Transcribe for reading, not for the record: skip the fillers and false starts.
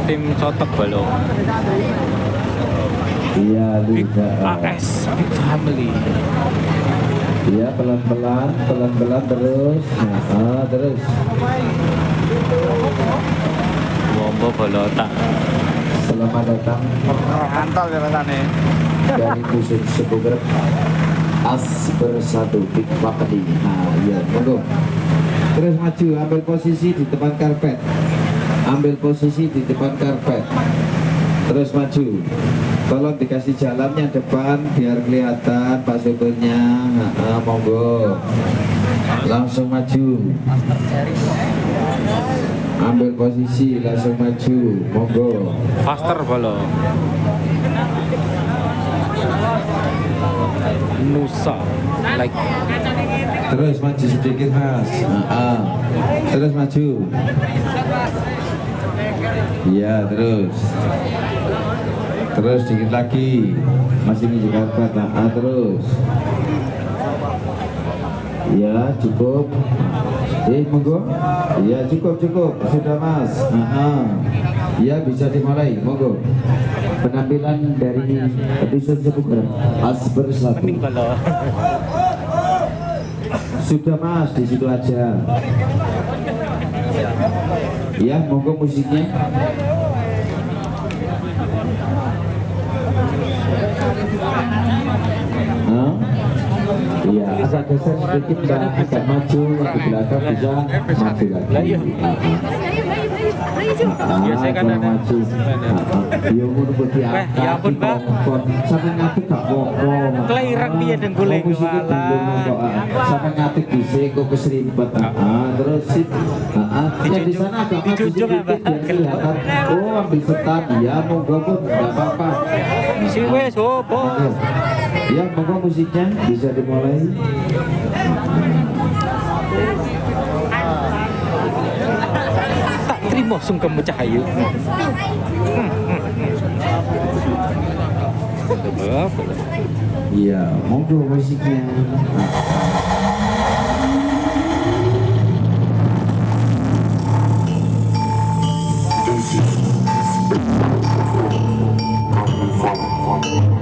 tim Sotek Balo. Iya, Big juga. AS, Big Family. Iya, pelan-pelan terus. Nah, terus. Wombo Balotak. Selamat datang Antal ya rasanya. dari musim Sebuger As Bersatu Big Family. Nah, iya, monggo. Terus maju, ambil posisi di depan karpet. Ambil posisi di depan karpet. Terus maju. Tolong dikasih jalannya depan biar kelihatan Pak supirnya. Nah, monggo. Langsung maju. Ambil posisi, langsung maju. Monggo. Faster Balo. Nusa like Terus maju sedikit mas. Terus maju. Iya terus. Terus sedikit lagi. Masih di Jakarta. Terus. Iya cukup. Monggo. Iya cukup. Sudah mas. Iya bisa dimulai. Monggo. Penampilan dari episode Sebuger As Bersatu. mending Balo. Sudah mas, di situ aja. Ya, monggo musiknya. Iya, agak geser sedikit mbak, agak maju ke belakang bisa maju lagi. Biasanya kan ada. Maju. Yo ngono kok diangkat. Ya ampun, Mbak. Sampai ngatik gak apa-apa. Kelairan piye den kule kepala. Sampai ngatik dhisik kok keserimpet. Terus sip. Ya di sana agak maju Dijunjung, sedikit Mbak. biar kelihatan. Oh, ambil setan. Ya, monggo pun enggak apa-apa. Si wes opo. Ya, monggo musiknya bisa dimulai. Tak terima sungkem cahayu. Iya, monggo musiknya. This is karnaval.